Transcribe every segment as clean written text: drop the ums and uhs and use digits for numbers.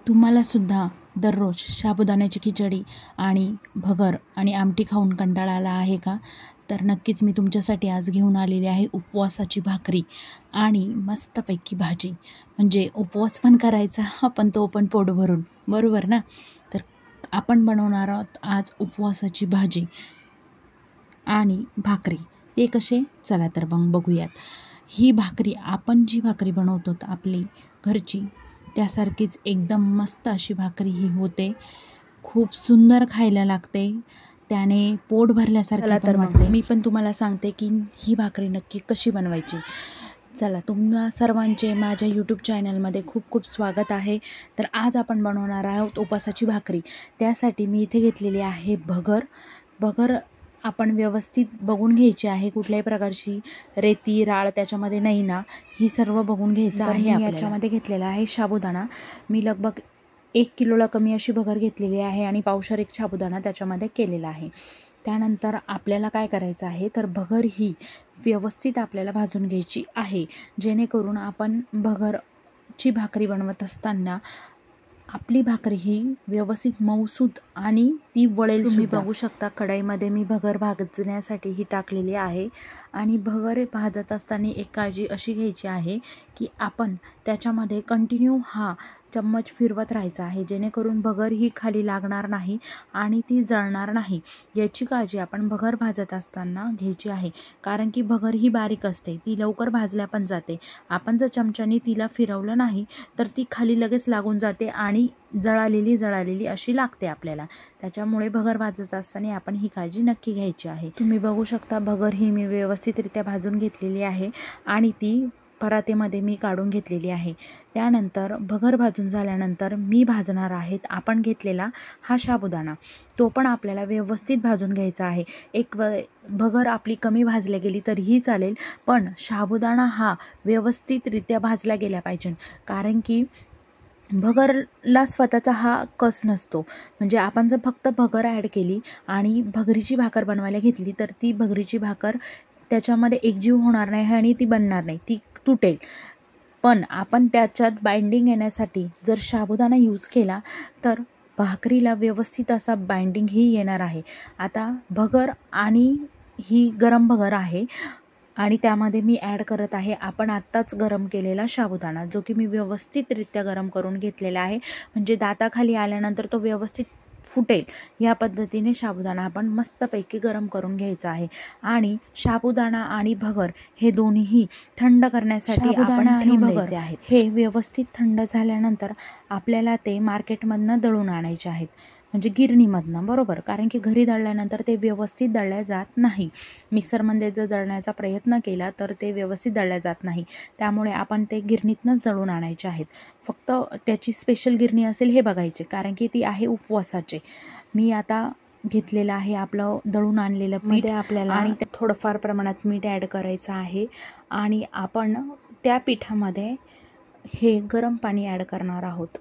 तुम्हालासुद्धा दररोज साबुदाण्याची खिचडी आणि भगर आणि आमटी खाऊन कंटाळा आला आहे का? तर नक्कीच मी तुमच्यासाठी आज घेऊन आलेली आहे उपवासाची भाकरी आणि मस्तपैकी भाजी. म्हणजे उपवास पण करायचा पण तो पण पोट भरून, बरोबर ना? तर आपण बनवणार आहोत आज उपवासाची भाजी आणि भाकरी. ते कसे? चला तर मग बघूयात. ही भाकरी आपण जी भाकरी बनवतो आपली घरची त्यासारखीच एकदम मस्त अशी भाकरी ही होते. खूप सुंदर खायला लागते. त्याने पोट भरल्यासारखं पण वाटते. मी पण तुम्हाला सांगते की ही भाकरी नक्की कशी बनवायची. चला, तुम्हा सर्वांचे माझ्या यूट्यूब चॅनलमध्ये खूप खूप स्वागत आहे. तर आज आपण बनवणार आहोत उपवासाची भाकरी. त्यासाठी मी इथे घेतलेली आहे भगर आपण व्यवस्थित बघून घ्यायची आहे. कुठल्याही प्रकारची रेती राळ त्याच्यामध्ये नाही ना, ही सर्व बघून घ्यायचं आहे आपल्याला. याच्यामध्ये घेतलेला आहे साबुदाणा. मी लगभग 1 किलोला कमी अशी भगर घेतलेली आहे आणि पावशेर एक साबुदाणा त्याच्यामध्ये केलेला आहे. त्यानंतर आपल्याला काय करायचं आहे, तर भगर ही व्यवस्थित आपल्याला भाजून घ्यायची आहे, जेणेकरून आपण भगरची भाकरी बनवत असताना आपली भाकरी ही व्यवस्थित मऊसूत आणि ती वळेल. तुम्ही बघू शकता कढईमध्ये मी भगर भाजण्यासाठी ही टाकलेली आहे. आणि भगर भाजत असताना एक काळजी अशी घ्यायची आहे की आपण त्याच्यामध्ये कंटिन्यू हा चम्मच फिरवत राहायचा आहे, जेणेकरून भगर ही खाली लागणार नाही आणि ती जळणार नाही. याची काळजी आपण भगर भाजत असताना घ्यायची आहे, कारण की भगर ही बारीक असते, ती लवकर भाजल्या पण जाते. आपण जर चमच्याने तिला फिरवलं नाही तर ती खाली लगेच लागून जाते आणि जळालेली अशी लागते आपल्याला. त्याच्यामुळे भगर भाजत असताना आपण ही काळजी नक्की घ्यायची आहे. तुम्ही बघू शकता भगर ही मी व्यवस्थितरित्या भाजून घेतलेली आहे आणि ती परातीमध्ये मी काढून घेतलेली आहे. त्यानंतर भगर भाजून झाल्यानंतर मी भाजणार आहेत आपण घेतलेला हा साबुदाणा, तो पण आपल्याला व्यवस्थित भाजून घ्यायचा आहे. भगर आपली कमी भाजल्या गेली तरीही चालेल, पण साबुदाणा हा व्यवस्थितरित्या भाजला गेला पाहिजे. कारण की भगरला स्वतःचा हा कस नसतो. म्हणजे आपण जर फक्त भगर ॲड केली आणि भगरीची भाकर बनवायला घेतली तर ती भगरीची भाकर त्याच्यामध्ये एकजीव होणार नाही आणि ती बनणार नाही, ती तुटेल. पण आपण त्याच्यात बाइंडिंग येण्यासाठी जर साबुदाणा यूज केला तर भाकरीला व्यवस्थित असा बाइंडिंग ही येणार आहे. आता भगर आणि ही गरम भगर आहे आणि त्यामध्ये मी ॲड करत आहे आपण आत्ताच गरम केलेला साबुदाणा, जो की मी व्यवस्थितरित्या गरम करून घेतलेला आहे. म्हणजे दाताखाली आल्यानंतर तो व्यवस्थित फुटेल या पद्धतीने साबुदाणा आपण मस्तपैकी गरम करून घ्यायचा आहे. आणि साबुदाणा आणि भगर हे दोन्ही थंड करण्यासाठी आपण आणि भगर आहेत. हे व्यवस्थित थंड झाल्यानंतर आपल्याला ते मार्केटमधनं दळून आणायचे आहेत, म्हणजे गिरणीमधनं, बरोबर. कारण की घरी दळल्यानंतर ते व्यवस्थित दळल्या जात नाही. मिक्सरमध्ये जर दळण्याचा प्रयत्न केला तर ते व्यवस्थित दळल्या जात नाही. त्यामुळे आपण ते गिरणीतनंच दळून आणायचे आहेत. फक्त त्याची स्पेशल गिरणी असेल हे बघायचे, कारण की ती आहे उपवासाचे. मी आता घेतलेलं आहे आपलं दळून आणलेलं पीठ आपल्याला, आणि ते थोडंफार प्रमाणात मीठ ॲड करायचं आहे. आणि आपण त्या पिठामध्ये हे गरम पाणी ॲड करणार आहोत,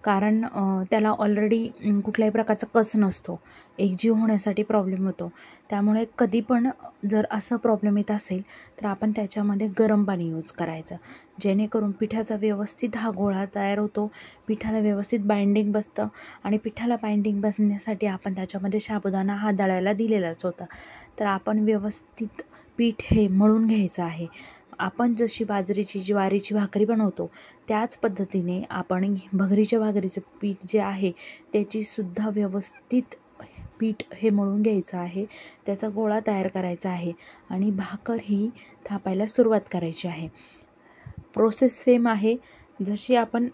कारण त्याला ऑलरेडी कुठल्याही प्रकारचा कस नसतो, एकजीव होण्यासाठी प्रॉब्लेम होतो. त्यामुळे कधी पण जर असं प्रॉब्लेम येत असेल तर आपण त्याच्यामध्ये गरम पाणी यूज करायचं, जेणेकरून पिठाचा व्यवस्थित हा गोळा तयार होतो, पिठाला व्यवस्थित बाइंडिंग बसतं. आणि पिठाला बाइंडिंग बसण्यासाठी आपण त्याच्यामध्ये साबुदाणा हा दळायला दिलेलाच होता. तर आपण व्यवस्थित पीठ हे मळून घ्यायचं आहे. आपण जशी बाजरीची ज्वारीची भाकरी बनवतो त्याच पद्धतीने आपण भगरीच्या भाकरीचं पीठ जे आहे त्याची सुद्धा व्यवस्थित पीठ हे मळून घ्यायचं आहे. त्याचा गोळा तयार करायचा आहे आणि भाकर ही थापायला सुरुवात करायची आहे. प्रोसेस सेम आहे, जशी आपण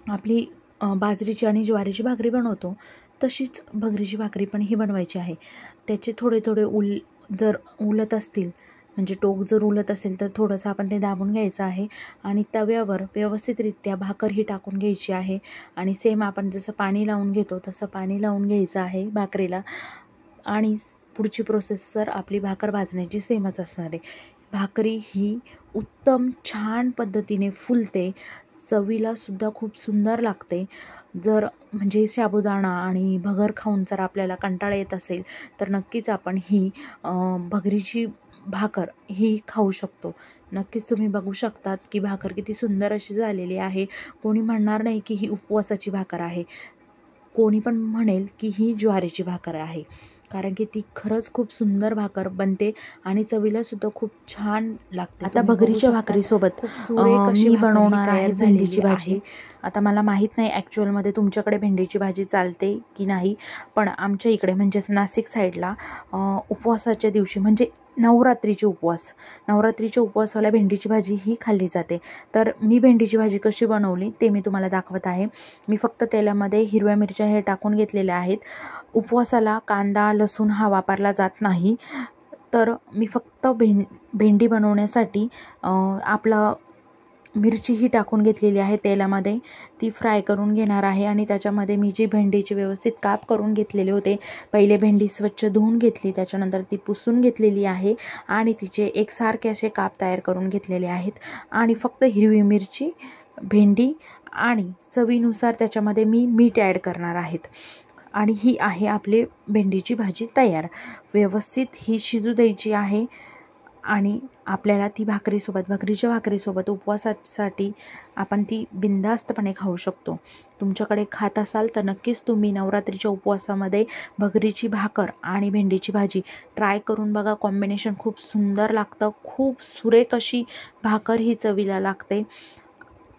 आपली बाजरीची आणि ज्वारीची भाकरी बनवतो तशीच भगरीची भाकरी पण ही बनवायची आहे. त्याचे थोडे जर उलत असतील, म्हणजे टोक जर उलत असेल तर थोडंसं आपण ते दाबून घ्यायचं आहे आणि तव्यावर व्यवस्थितरित्या भाकर ही टाकून घ्यायची आहे. आणि सेम आपण जसं पाणी लावून घेतो तसं पाणी लावून घ्यायचं आहे भाकरीला. आणि पुढची प्रोसेस जर आपली भाकर भाजण्याची सेमच असणार आहे. भाकरी ही उत्तम छान पद्धतीने फुलते, चवीला सुद्धा खूप सुंदर लागते. जर म्हणजे साबुदाणा आणि भगर खाऊन जर आपल्याला कंटाळा येत असेल तर नक्कीच आपण ही भगरीची भाकर ही खाऊ शकतो. नक्कीच तुम्ही बघू शकतात की भाकर किती सुंदर अशी झालेली आहे. कोणी म्हणणार नाही की ही उपवासाची भाकर आहे, कोणी पण म्हणेल की ही ज्वारीची भाकर आहे, कारण की ती खरंच खूप सुंदर भाकर बनते आणि चवीला सुद्धा खूप छान लागते. आता भगरीच्या भाकरीसोबत मी बनवणार आहे भेंडीची भाजी. आता मला माहीत नाही ॲक्च्युअलमध्ये तुमच्याकडे भेंडीची भाजी चालते की नाही, पण आमच्या इकडे म्हणजेच नाशिक साईडला उपवासाच्या दिवशी म्हणजे नवरात्रीच्या उपवासाला भेंडीची भाजी ही खाल्ली जाते. तर मी भेंडीची भाजी कशी बनवली ते मी तुम्हाला दाखवत आहे. मी फक्त तेलामध्ये हिरव्या मिरच्या हे टाकून घेतलेल्या आहेत. उपवासाला कांदा लसूण हा वापरला जात नाही, तर मी फक्त भेंडी बनवण्यासाठी आपलं मिरची ही टाकून घेतलेली आहे तेलामध्ये. ती फ्राय करून घेणार आहे आणि त्याच्यामध्ये मी जी भेंडीचे व्यवस्थित काप करून घेतलेले होते, पहिले भेंडी स्वच्छ धुवून घेतली, त्याच्यानंतर ती पुसून घेतलेली आहे आणि तिचे एकसारखे असे काप तयार करून घेतलेले आहेत. आणि फक्त हिरवी मिरची, भेंडी आणि चवीनुसार त्याच्यामध्ये मी मीठ ॲड करणार आहेत आणि ही आहे आपली भेंडीची भाजी तयार. व्यवस्थित ही शिजू द्यायची आहे आणि आपल्याला ती भगरीच्या भाकरीसोबत उपवासासाठी आपण ती बिनधास्तपणे खाऊ शकतो. तुमच्याकडे खात असाल तर नक्कीच तुम्ही नवरात्रीच्या उपवासामध्ये भगरीची भाकर आणि भेंडीची भाजी ट्राय करून बघा. कॉम्बिनेशन खूप सुंदर लागतं. खूप सुरेख अशी भाकर ही चवीला लागते.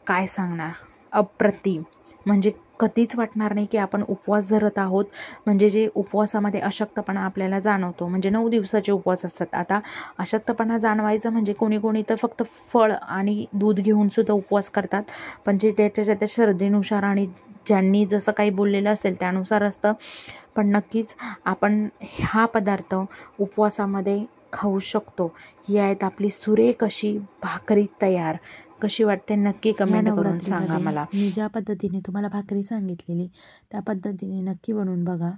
काय सांगणार, अप्रतिम. म्हणजे कधीच वाटणार नाही की आपण उपवास धरत आहोत. म्हणजे जे उपवासामध्ये अशक्तपणा आपल्याला जाणवतो, म्हणजे 9 दिवसाचे उपवास असतात. आता अशक्तपणा जाणवायचं म्हणजे कोणी तर फक्त फळ आणि दूध घेऊन सुद्धा उपवास करतात, पण जे त्याच्या श्रद्धेनुसार आणि ज्यांनी जसं काही बोललेलं असेल त्यानुसार असतं. पण नक्कीच आपण हा पदार्थ उपवासामध्ये खाऊ शकतो. ही आहेत आपली सुरेख अशी भाकरी तयार. कशी वाटते नक्की कमेंट करून सांगा मला. मी ज्या पद्धतीने तुम्हाला भाकरी सांगितलेली त्या पद्धतीने नक्की बनवून बघा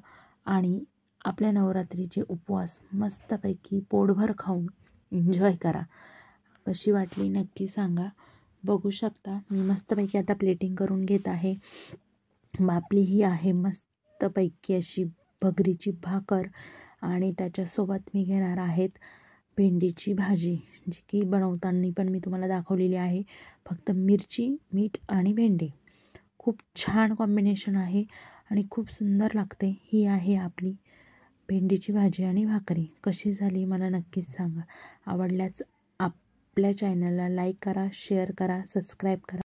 आणि आपल्या नवरात्रीचे उपवास मस्तपैकी पोटभर खाऊन एन्जॉय करा. कशी वाटली नक्की सांगा. बघू शकता मी मस्तपैकी आता प्लेटिंग करून घेत आहे. आपली ही आहे मस्तपैकी अशी भगरीची भाकर आणि त्याच्यासोबत मी घेणार आहेत भेंडीची भाजी, जी की बनवताना पण मी तुम्हाला दाखवलेली आहे. फक्त मिरची, मीठ आणि भेंडी. खूप छान कॉम्बिनेशन आहे आणि खूप सुंदर लागते. ही आहे आपली भेंडीची भाजी आणि भाकरी. कशी झाली मला नक्कीच सांगा. आवडल्यास आपल्या चॅनलला लाईक करा, शेअर करा, सबस्क्राईब करा.